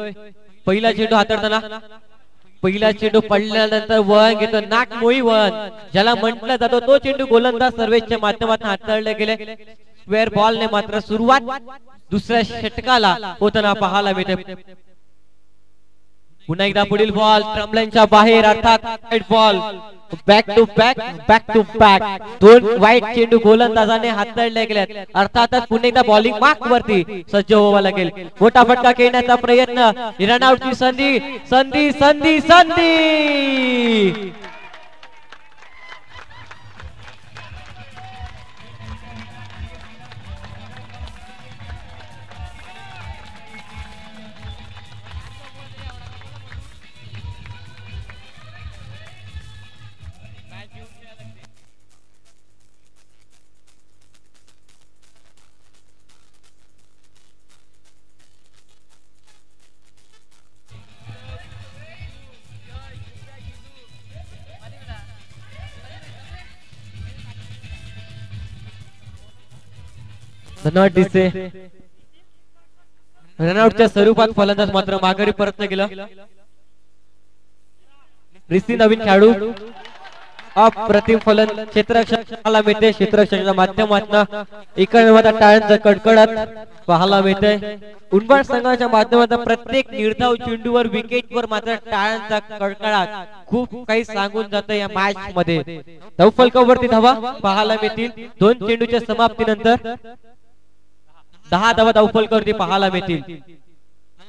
B: पहिला चेंडू हाताळताना पहिला चेंडू पडल्यानंतर वळण घेतो नाकमोई वळण ज्याला म्हटलं जातो तो चेंडू गोलंदाज सर्वेशच्या माध्यमातून हाताळले गेले. स्क्वेअर बॉलने मात्र सुरुवात दुसऱ्या षटकाला होताना पाहायला मिळते. पुन्हा एकदा पुढील बॉल ट्रम्पलाईनच्या बाहेर अर्थात वाईट बॉल बॅक टू बॅक दोन वाईट चेंडू गोलंदाजाने हाताळले गेले. अर्थातच पुन्हा एकदा बॉलिंग मार्क वरती सज्ज व्हावं लागेल. मोठा फटका खेळण्याचा प्रयत्न रनआउटची संधी संधी संधी संधी रनआउटच्या स्वरूपात फलंदाज मात्र माघारी परतलं गेलं. रिसी नवीन खेळाडू अप्रतिम फलंदाज क्षेत्ररक्षणाला मिळते. क्षेत्ररक्षणाच्या माध्यमातून इकडे टाळ्यांचा कडकडाट पाहायला मिळते. उंबाड संघाच्या माध्यमातून प्रत्येक निर्धाव चेंडूवर विकेटवर मात्र टाळ्यांचा कडकडाट खूप काही सांगून जातं या मॅच मध्ये. धावफलकावरती धावा पाहायला मिळतील. 2 चेंडूच्या समाप्तीनंतर 10 धावा धावफलकावरती पाहायला मिळतील.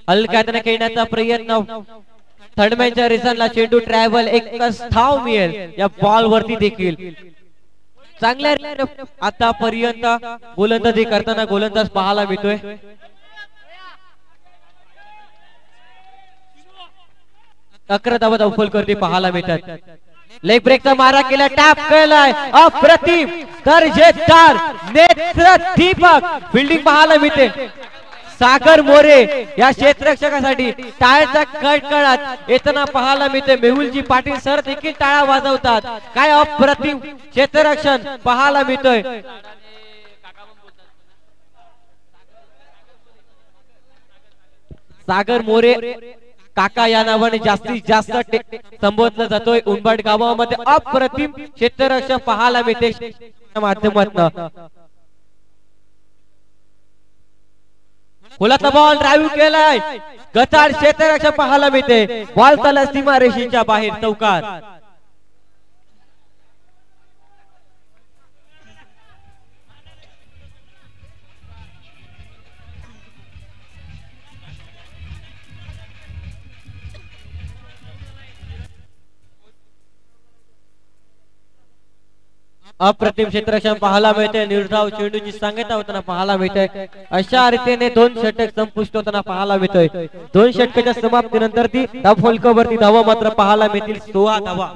B: हलक्याने खेळण्याचा प्रयत्न थर्डमॅनच्या रिझनला चेंडू ट्रॅव्हल एकच धाव मिळेल या बॉल वरती देखील. चांगल्या आतापर्यंत गोलंदाजी करताना गोलंदाज पाहायला मिळतोय. अकरा धावा धावफलकावरती पाहायला मिळतात. लेग ब्रेकचा मारा केला टॅप केलाय अप्रतिम दर्जेदार नेत्रदीपक फिल्डिंग पाहायला मिळते. सागर मोरे या क्षेत्ररक्षकासाठी टाळ्याचा कडकडाट येताना पाहायला मिळते. मेहुलजी पाटील सर देखील टाळ्या वाजवतात. काय अप्रतिम क्षेत्ररक्षण पाहायला मिळतोय. सागर मोरे काका या नावाने जास्तीत जास्त संबोधलं जातोय. उंबाड गावामध्ये अप्रतिम क्षेत्ररक्षण पाहायला मिळते माध्यमातून. खोलातला बॉल ड्राईव्ह केलाय गटार क्षेत्ररक्षण पाहायला मिळते. बॉल त्याला सीमारेषेच्या बाहेर चौकार. अप्रतिम क्षेत्ररक्षण पाहायला मिळते. निर्धाव चेंडूची सांगता होताना पाहायला मिळते. अशा रीतीने 2 षटक संपुष्ट होताना पाहायला मिळतोय. 2 षटकाच्या समाप्तीनंतर ती धावफलकावरती धावा मात्र पाहायला मिळतील 16 धावा.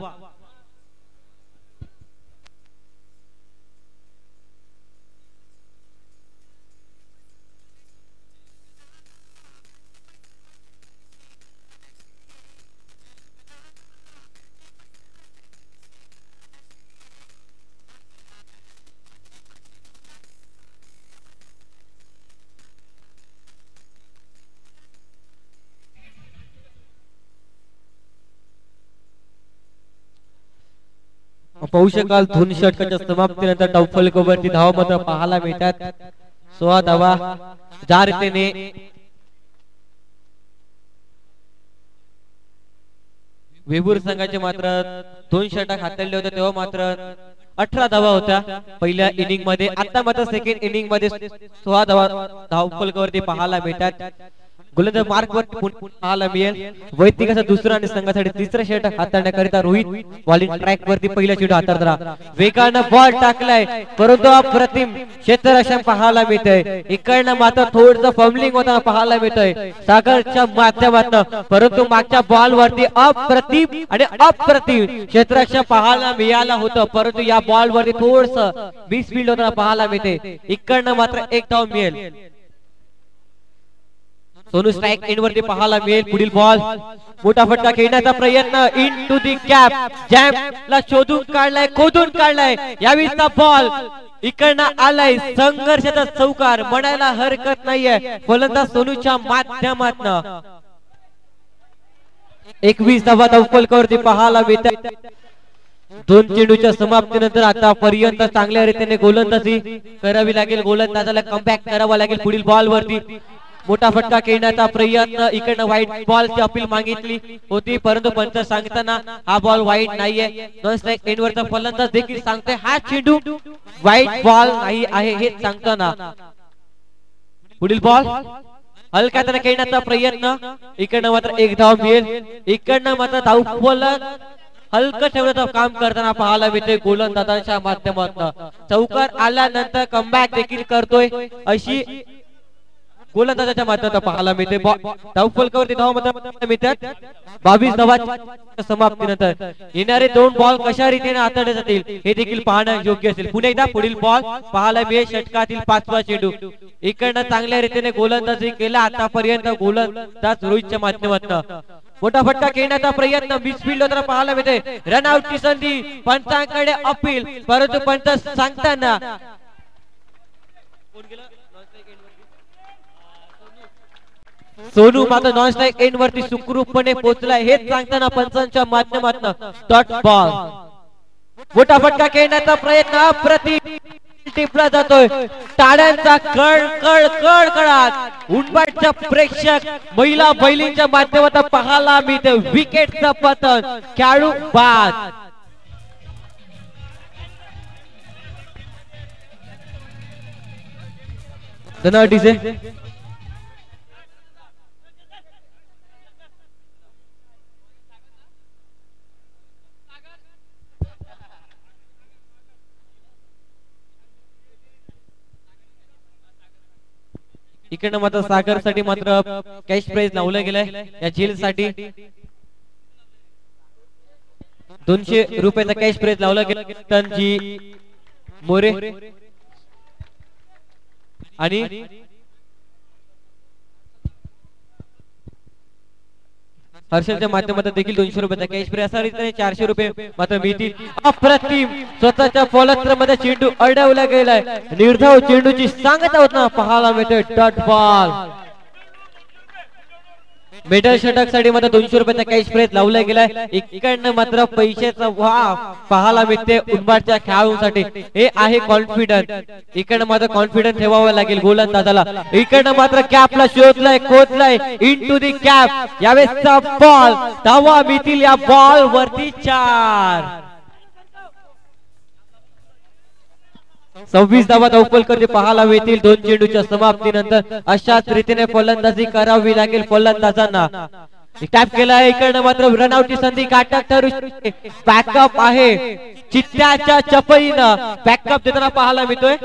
B: पाहू शकाल 2 षटकाच्या समाप्तीनंतर धावफलकावरती धावा मात्र पाहायला मिळतात 16 धावा. ज्या रीतीने वेबूर संघाचे मात्र 2 षटक हाताळले होते तेव्हा मात्र 18 धावा होत्या पहिल्या इनिंग मध्ये. आता मात्र सेकंड इनिंग मध्ये 16 धावा धावफलकावरती पाहायला मिळतात. गोलंदाज मार्कवर पाहायला मिळेल. वैयक्तिक दुसरा आणि संघासाठी तिसरा षटक हाताळण्याकरिता रोहित बॉलिंग ट्रॅक वरती पहिला चेंडू हाताळताना वेगानं बॉल टाकलाय, परंतु अप्रतिम क्षेत्ररक्षण पाहायला मिळतंय. इकडनं मात्र थोडंसं फंबलिंग होताना पाहायला मिळतंय सागरच्या माध्यमातून, परंतु मागच्या बॉल वरती अप्रतिम आणि अप्रतिम क्षेत्ररक्षण पाहायला मिळालं होतं, परंतु या बॉल वरती थोडंसं मिसफील्ड होताना पाहायला मिळते. इकडनं मात्र एक धाव मिळेल. सोनू स्ट्राइक एंड वरती पाहायला मिळेल. पुढील बॉल मोठा फटका खेळण्याचा प्रयत्न इन टू दी कॅप, जॅम्पला शोधून काढलाय, खोदून काढलाय. यावेळीचा बॉल इकडनं आलाय, संघर्षाचा चौकार म्हणायला हरकत नाहीये फलंदाज सोनूच्या माध्यमातून. 21 धावा धावफलकावरती पाहायला मिळतात. 2 चेंडूच्या समाप्तीनंतर आतापर्यंत चांगल्या रीतीने गोलंदाजी करावी लागेल. गोलंदाजाला कमबॅक करावा लागेल. पुढील बॉल वरती मोठा फटका खेळण्याचा प्रयत्न, इकडनं व्हाईट बॉलची अपील मागितली होती, परंतु पंच सांगताना हा बॉल व्हाईट नाहीये. नॉन स्ट्राइक एंड वरचा फलंदाज देखील सांगतोय हा चेंडू व्हाईट बॉल नाही आहे हे सांगताना. पुढील बॉल हलक्या त्याने खेळण्याचा प्रयत्न, इकडनं मात्र एक धाव मिळेल. इकडनं मात्र धावफलक हलकं ठेवण्याचं काम करताना पाहायला मिळते गोलंदाजांच्या माध्यमातून. चौकार आल्यानंतर कमबॅक देखील करतोय अशी गोलंदाजाच्या माध्यमातून पाहायला मिळते. धावफलकावरती धाव मात्र मिळतात. 22 धावांच्या समाप्तीनंतर येणारे 2 बॉल कशा रीतीने हाताळले जातील हे देखील पाहणं योग्य असेल. पुन्हा एकदा पुढील बॉल पाहायला मिळेल. षटकातील 5वा चेंडू, इकडनं चांगल्या रीतीने गोलंदाजी केला आतापर्यंत गोलंदाज रोहितच्या माध्यमातून. मोठा फटका खेळण्याचा प्रयत्न, मिसफील्ड होताना पाहायला मिळते. रनआउटची संधी, पंचांकडे अपील, परंतु पंच सांगताना सोनू मात्र नॉन स्ट्राइक एंड वरती सुखरूपपणे पोहोचलाय हेच सांगताना पंचांच्या माध्यमातून डॉट बॉल. मोठा फटका खेळण्याचा प्रयत्न अप्रतिम टिपला जातोय. टाळ्यांचा कडकडाट उंबाटच्या प्रेक्षक महिला बैलींच्या माध्यमातून पाहायला मिळते. विकेटचं पतन, खेळाडू बाद. धन्यवाद. इकडनं मात्र सागर साठी मात्र कॅश प्राइज लावलं गेलंय. या झील साठी 200 रुपयाचा कॅश प्राइज लावला गेला. तनजी मोरे आणि हर्षलच्या माध्यमातून देखील 200 रुपयाचा कॅश प्राइज, असा रीतीने 400 रुपये मात्र मिळतील. अप्रतिम स्वतःच्या फलंदाजामध्ये चेंडू अडवला गेलाय. निर्धाव चेंडूची सांगता होत ना पाहायला मिळते डॉट बॉल. मेडल षटक साठी मात्र 200 रुपयाचा कॅश प्राइज लावला गेलाय. इकडनं मात्र पैशाचा वाव पाहायला मिळते उंबाटच्या खेळाडूंसाठी. हे आहे कॉन्फिडन्स. इकडनं मात्र कॉन्फिडन्स ठेवावा लागेल गोलंदाजाला. इकडनं मात्र कॅपला शोधलाय, खोदलाय इन टू दी कॅप. यावेळेसचा बॉल, धावा मिळतील या बॉल वरती 4. 26 धावा धावफलकावरती पाहायला मिळतील 2 चेंडूच्या समाप्तीनंतर. अशाच रीतीने फलंदाजी करावी लागेल फलंदाजांना. टॅप केला आहे. इकडनं मात्र रनआउटची संधी काटक ठरू शकते. बॅकअप आहे चित्त्याच्या चपळीनं बॅकअप देताना पाहायला मिळतोय.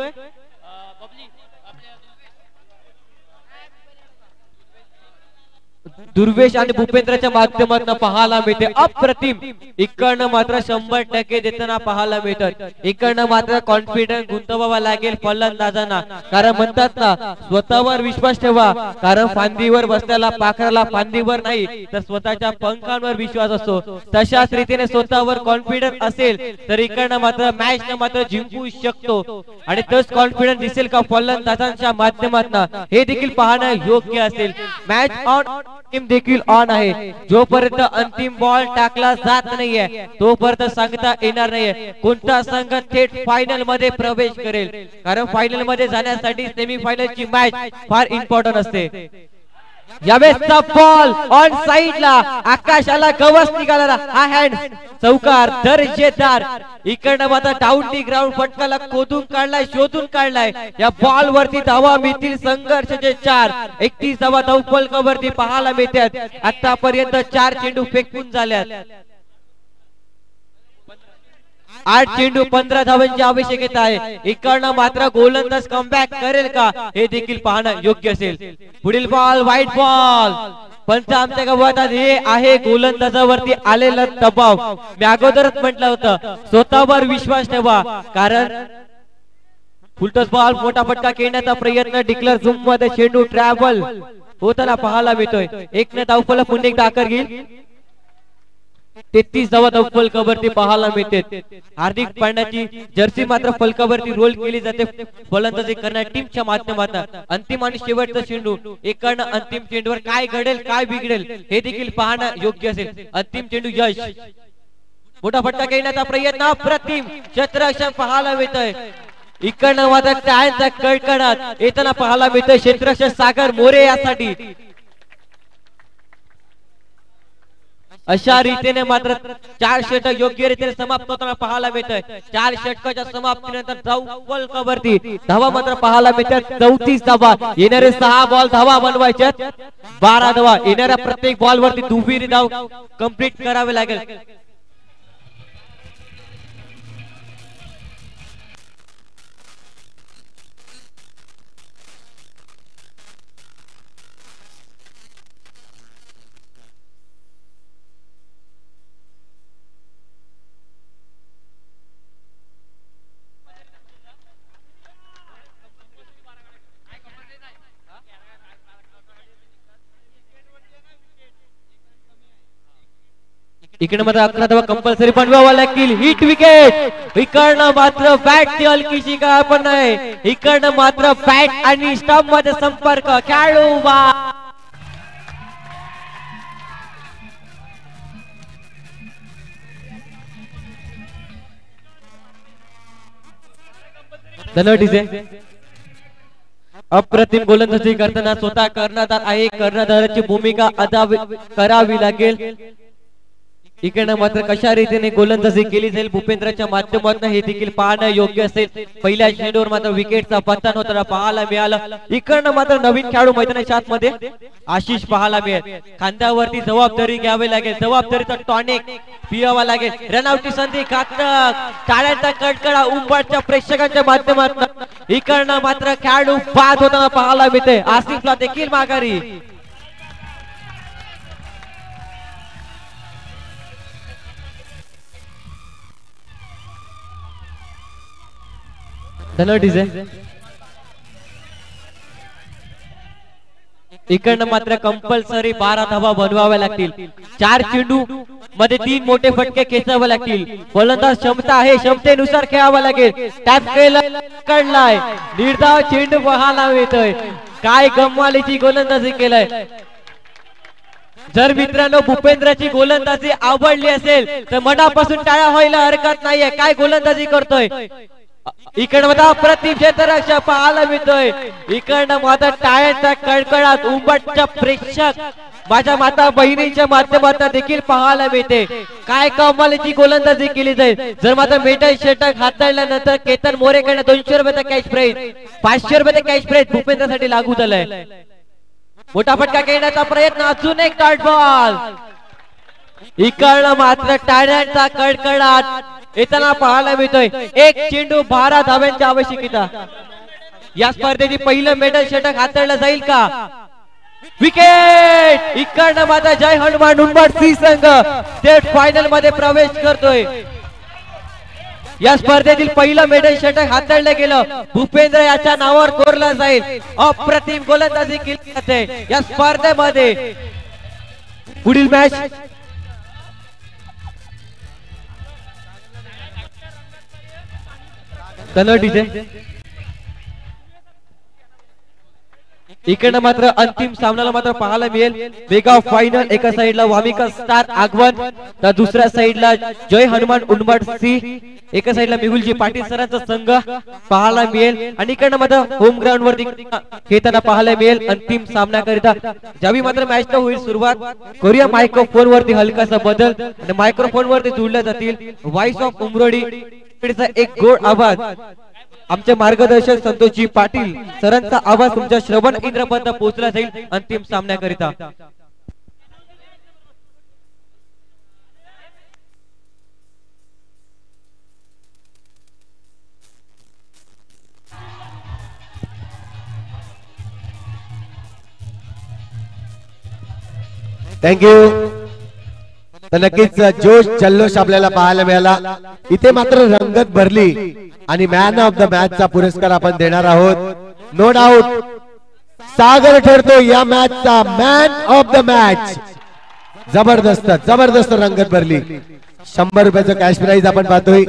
B: दुर्वेश आणि भूपेंद्रच्या माध्यमातून पाहायला मिळते. अप्रतिम इकडनं मात्र 100% देताना पाहायला मिळतात. इकडनं मात्र कॉन्फिडन्स गुंतवावा लागेल फलंदाजांना, कारण म्हणतात ना स्वतःवर विश्वास ठेवा, कारण फांदीवर बसलेला पाखराला फांदीवर नाही तर स्वतःच्या पंखांवर विश्वास असतो. तशाच रीतीने स्वतःवर कॉन्फिडन्स असेल तर इकडनं मात्र मॅच न मात्र जिंकू शकतो. आणि तोच कॉन्फिडन्स दिसेल का फलंदाजांच्या माध्यमातून हे देखील पाहणं योग्य असेल. मॅच ऑन टीम देखील ऑन आहे. जोपर्यंत अंतिम बॉल टाकला जात नाहीये तोपर्यंत सांगता येणार नाहीये कोणता संघ थेट फायनल मध्ये प्रवेश करेल, कारण फायनल मध्ये जाण्यासाठी सेमीफायनलची मॅच फार इम्पॉर्टंट असते. यावेळेसचा बॉल ऑन साइडला आकाशाला गवस निघाला हा हँड चौकार दर्जेदार इकडनं मात्र डाऊन दी ग्राउंड फटकाला खोदून काढलाय शोधून काढलाय या बॉल वरती धावा मिळतील संघर्षाचे 4 31 धावा धावपल वरती पाहायला मिळतात आतापर्यंत 4 चेंडू फेकून झाल्यात 8 चेंडू 15 धावांची आवश्यकता आहे इकडनं मात्र गोलंदाज कमबॅक करेल का हे देखील पाहणं योग्य असेल पुढील बॉल व्हाईट बॉल पंच आमच्या गावात हे आहे गोलंदाजावरती आलेला दबाव मी अगोदरच म्हटलं होतं स्वतःवर विश्वास ठेवा कारण फुलटॉस बॉल मोठा फटका खेळण्याचा प्रयत्न डिक्लेअर झूम मध्ये चेंडू ट्रॅव्हल होताना पाहायला मिळतोय एक ने धावफलक पुन्हा एकदा आकार घेईल 33 धावा धावफल कवरती पाहायला मिळते हार्दिक पांड्याची जर्सी मात्र फलकावरती रोल केली जाते फलंदाजी करणाऱ्या टीमच्या माध्यमातून अंतिम आणि शेवटचा चेंडू एकानं अंतिम चेंडूवर काय घडेल काय बिघडेल हे देखील पाहणं योग्य असेल अंतिम चेंडू यश मोठा फटका खेळण्याचा प्रयत्न अप्रतिम क्षेत्ररक्षण पाहायला मिळतोय इकडनं मात्र टाळ्यांचा कडकडाट येताना पाहायला मिळतोय क्षेत्ररक्षक सागर मोरे यासाठी अशा रीतीने मात्र 4 षटक योग्य रीतीने समाप्त होताना पाहायला मिळतोय 4 षटकाच्या समाप्तीनंतर धावफल कवरती धावा मात्र पाहायला मिळतात 34 धावा येणारे 6 बॉल धावा बनवायच्यात 12 धावा येणाऱ्या प्रत्येक बॉल वरती दुहेरी धाव कंप्लीट करावे लागेल इकडे मात्र 11 धावा कंपल्सरी बनवावा लागतील हिट विकेट इकडनं मात्र बॅट ची हलकीशी काय पण नाही इकडनं मात्र बॅट आणि स्टंप मध्ये संपर्क खेळू अप्रतिम गोलंदाजी करताना स्वतः कर्णधार आहे कर्णधाराची भूमिका अदा करावी लागेल इकडनं मात्र कशा रीतीने गोलंदाजी केली जाईल भूपेंद्रच्या माध्यमातून हे देखील पाहणं योग्य असेल पहिल्या चेंडूवर मात्र विकेटचा पतन होताना पाहायला मिळालं इकडनं मात्र नवीन खेळाडू मैदानाच्या आतमध्ये आशिष पाहायला मिळेल खांद्यावरती जबाबदारी घ्यावी लागेल जबाबदारीचा टॉनिक पियावा लागेल रनआउटची संधी घातक टाळ्यांचा कडकडा उंबरच्या प्रेक्षकांच्या माध्यमातून इकडनं मात्र खेळाडू बाद होताना पाहायला मिळते आसिफला देखील माघारी इकडनं मात्र कंपल्सरी 12 धावा बनवाव्या लागतील 4 चेंडू मध्ये 3 मोठे फटके खेचावे लागतील फलंदाज क्षमता आहे क्षमतेनुसार खेळावा लागेल टॅप काढलाय निर्धाव चेंडू पाहायला मिळतोय काय कमालीची गोलंदाजी केलाय जर मित्रांनो भूपेंद्रची गोलंदाजी आवडली असेल तर मनापासून टाळ्या व्हायला हरकत नाहीये काय गोलंदाजी करतोय इकडं मात्र अप्रतिम क्षेत्ररक्षण पाहायला मिळतोय इकडनं मात्र टाळ्यांचा कडकडाट उंबरच्या प्रेक्षक माझ्या माता बहिणीच्या माध्यमातून देखील पाहायला मिळते काय कमालीची गोलंदाजी केली जाईल जर मात्र मेडल षटक हाताळल्यानंतर केतन मोरेकडे 200 रुपयाचा कॅश प्राइज 500 रुपयाचा कॅश प्राइज भूपेंद्रसाठी लागू झालाय मोठा फटका खेळण्याचा प्रयत्न अजून एक डॉट बॉल इकडनं मात्र टाळ्यांचा कडकडाट येताना पाहायला मिळतोय एक चेंडू 12 धाव्यांची आवश्यकता या स्पर्धेची पहिलं मेडल षटक हाताळलं जाईल का विकेट इकडनं मात्र जय हनुमान उंबड सी संघ स्टेट फायनल मध्ये प्रवेश करतोय या स्पर्धेतील पहिलं मेडल षटक हाताळलं गेलं भूपेंद्र याच्या नावावर कोरला जाईल अप्रतिम गोलंदाजी केली जाते या स्पर्धेमध्ये पुढील मॅच इकडनं मात्र अंतिम सामन्याला मात्र पाहायला मिळेल मेगा फायनल. एका साइडला वामिका स्टार आगवन तर दुसऱ्या साइडला जय हनुमान उंबड सी. एका साइडला मेहुलजी पाटील सरांचा संघ पाहायला मिळेल आणि इकडनं मात्र होम ग्राउंड वरती खेळताना पाहायला मिळेल अंतिम सामन्याकरिता. ज्यावेळी मात्र मॅच होईल सुरुवात करूया मायक्रोफोन वरती हलकासा बदल आणि मायक्रोफोन वरती जोडल्या जातील व्हॉइस ऑफ उमरोडी एक गोड आवाज. आमचे मार्गदर्शक संतोषजी पाटील सरांचा आवाज तुमच्या श्रवण इंद्रपर्यंत पोहोचला जाईल अंतिम सामन्याकरिता.
A: थँक्यू. तर नक्कीच जोश जल्लोष आपल्याला पाहायला मिळाला. इथे मात्र रंगत भरली आणि मॅन ऑफ द मॅच चा पुरस्कार आपण देणार आहोत. नो डाऊट सागर ठरतो या मॅच चा मॅन ऑफ द मॅच. जबरदस्त जबरदस्त रंगत भरली. 100 रुपयाचं कॅश प्राइज आपण पाहतोय.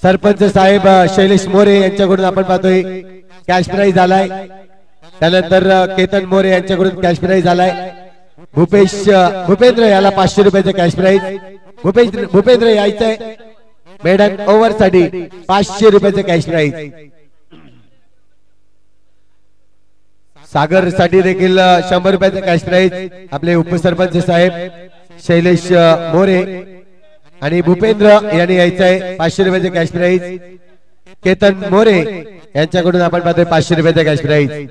A: सरपंच साहेब शैलेश मोरे यांच्याकडून आपण पाहतोय कॅश प्राइज आलाय. त्यानंतर केतन मोरे यांच्याकडून कॅश प्राइज आलाय. भूपेंद्र याला 500 रुपयाचं कॅश प्राइज. भूपेंद्र यायचंय मेडन ओव्हर साठी 500 रुपयाचं कॅश प्राइज. सागर साठी देखील 100 रुपयाचं कॅश प्राइज. आपले उपसरपंच साहेब शैलेश मोरे आणि भूपेंद्र यांनी यायचंय 500 रुपयाचं कॅश प्राइज. केतन मोरे यांच्याकडून आपण पाहतोय 500 रुपयाचं कॅश प्राइज.